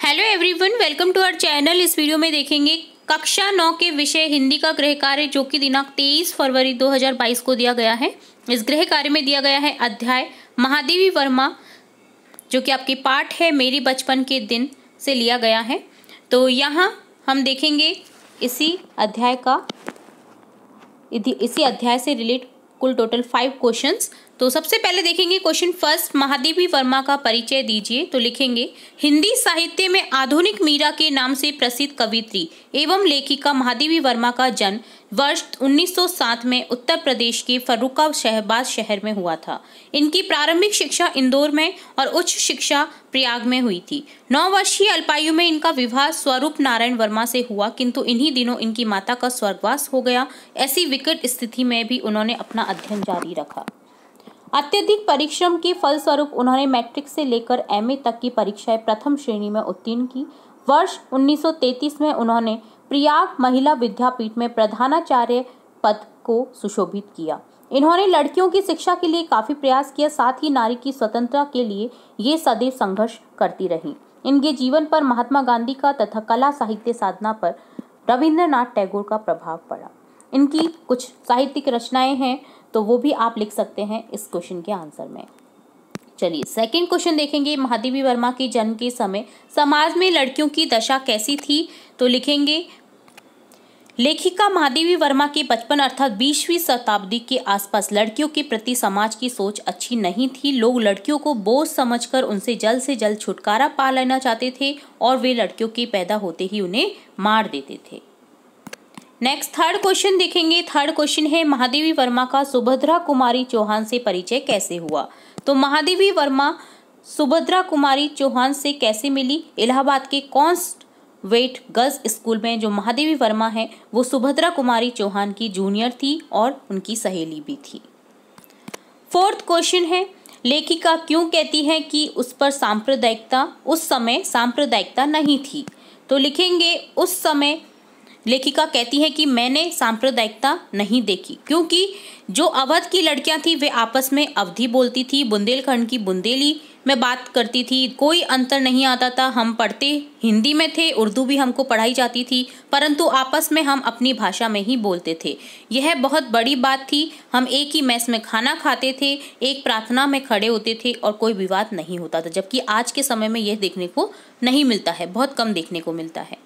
Hello everyone, welcome to our channel. इस video में देखेंगे कक्षा 9 के विषय हिंदी का गृह कार्य, जो कि दिनांक 23 फरवरी 2022 को दिया गया है। इस गृह कार्य में दिया गया है अध्याय महादेवी वर्मा, जो कि आपके पाठ है मेरी बचपन के दिन से लिया गया है। तो यहाँ हम देखेंगे इसी अध्याय से रिलेट कुल टोटल 5 क्वेश्चंस। तो सबसे पहले देखेंगे क्वेश्चन फर्स्ट, महादेवी वर्मा का परिचय दीजिए। तो लिखेंगे हिंदी साहित्य में आधुनिक मीरा के नाम से प्रसिद्ध कवित्री एवं लेखिका महादेवी वर्मा का जन्म वर्ष 1907 में उत्तर प्रदेश के फर्रुखाबाद शहर में हुआ था। इनकी प्रारंभिक शिक्षा इंदौर में और उच्च शिक्षा प्रयाग में हुई थी। 9 वर्षीय अल्पायु में इनका विवाह स्वरूप नारायण वर्मा से हुआ, किंतु इन्हीं दिनों इनकी माता का स्वर्गवास हो गया। ऐसी विकट स्थिति में भी उन्होंने अपना अध्ययन जारी रखा। अत्यधिक परिश्रम के फलस्वरूप उन्होंने मैट्रिक से लेकर एमए तक की परीक्षाएं प्रथम श्रेणी में उत्तीर्ण की। वर्ष 1933 में उन्होंने प्रयाग महिला विद्यापीठ में प्रधानाचार्य पद को सुशोभित किया। इन्होंने लड़कियों की शिक्षा के लिए काफी प्रयास किया, साथ ही नारी की स्वतंत्रता के लिए ये सदैव संघर्ष करती रही। इनके जीवन पर महात्मा गांधी का तथा कला साहित्य साधना पर रविंद्रनाथ टैगोर का प्रभाव पड़ा। इनकी कुछ साहित्यिक रचनाएं हैं, तो वो भी आप लिख सकते हैं इस क्वेश्चन के आंसर में। चलिए सेकंड क्वेश्चन देखेंगे, महादेवी वर्मा के जन्म के समय समाज में लड़कियों की दशा कैसी थी। तो लिखेंगे लेखिका महादेवी वर्मा के बचपन अर्थात 20वीं शताब्दी के आसपास लड़कियों के प्रति समाज की सोच अच्छी नहीं थी। लोग लड़कियों को बोझ समझकर उनसे जल्द से जल्द छुटकारा पा लेना चाहते थे और वे लड़कियों के पैदा होते ही उन्हें मार देते थे। नेक्स्ट थर्ड क्वेश्चन देखेंगे। थर्ड क्वेश्चन है महादेवी वर्मा का सुभद्रा कुमारी चौहान से परिचय कैसे हुआ। तो महादेवी वर्मा सुभद्रा कुमारी चौहान से कैसे मिली। इलाहाबाद के कॉन्वेंट गर्ल्स स्कूल में जो महादेवी वर्मा है वो सुभद्रा कुमारी चौहान की जूनियर थी और उनकी सहेली भी थी। फोर्थ क्वेश्चन है लेखिका क्यों कहती है कि उस समय सांप्रदायिकता नहीं थी। तो लिखेंगे उस समय लेखिका कहती है कि मैंने सांप्रदायिकता नहीं देखी, क्योंकि जो अवध की लड़कियां थी वे आपस में अवधी बोलती थी, बुंदेलखंड की बुंदेली में बात करती थी, कोई अंतर नहीं आता था। हम पढ़ते हिंदी में थे, उर्दू भी हमको पढ़ाई जाती थी, परंतु आपस में हम अपनी भाषा में ही बोलते थे। यह बहुत बड़ी बात थी। हम एक ही मेस में खाना खाते थे, एक प्रार्थना में खड़े होते थे और कोई विवाद नहीं होता था, जबकि आज के समय में यह देखने को नहीं मिलता है, बहुत कम देखने को मिलता है।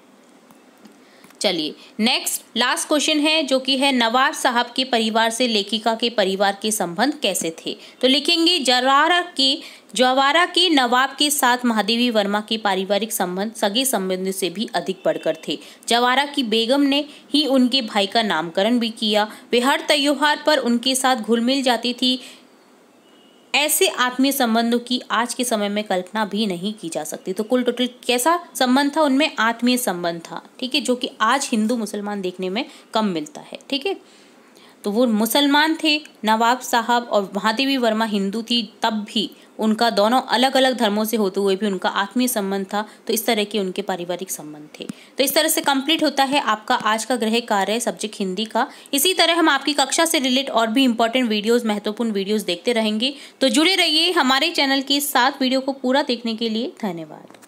चलिए नेक्स्ट लास्ट क्वेश्चन है, जो कि है नवाब साहब के परिवार से लेखिका के परिवार के संबंध कैसे थे। तो लिखेंगे जवारा के नवाब के साथ महादेवी वर्मा के पारिवारिक संबंध सगे संबंध से भी अधिक बढ़कर थे। जवारा की बेगम ने ही उनके भाई का नामकरण भी किया। वे हर त्योहार पर उनके साथ घुल मिल जाती थी। ऐसे आत्मीय संबंधों की आज के समय में कल्पना भी नहीं की जा सकती। तो कुल टोटल कैसा संबंध था उनमें, आत्मीय संबंध था, ठीक है, जो कि आज हिंदू मुसलमान देखने में कम मिलता है, ठीक है। तो वो मुसलमान थे नवाब साहब और महादेवी वर्मा हिंदू थी, तब भी उनका दोनों अलग अलग धर्मों से होते हुए भी उनका आत्मीय संबंध था। तो इस तरह के उनके पारिवारिक संबंध थे। तो इस तरह से कंप्लीट होता है आपका आज का गृह कार्य सब्जेक्ट हिंदी का। इसी तरह हम आपकी कक्षा से रिलेट और भी इंपॉर्टेंट वीडियोस, महत्वपूर्ण वीडियोस देखते रहेंगे। तो जुड़े रहिए हमारे चैनल के साथ। वीडियो को पूरा देखने के लिए धन्यवाद।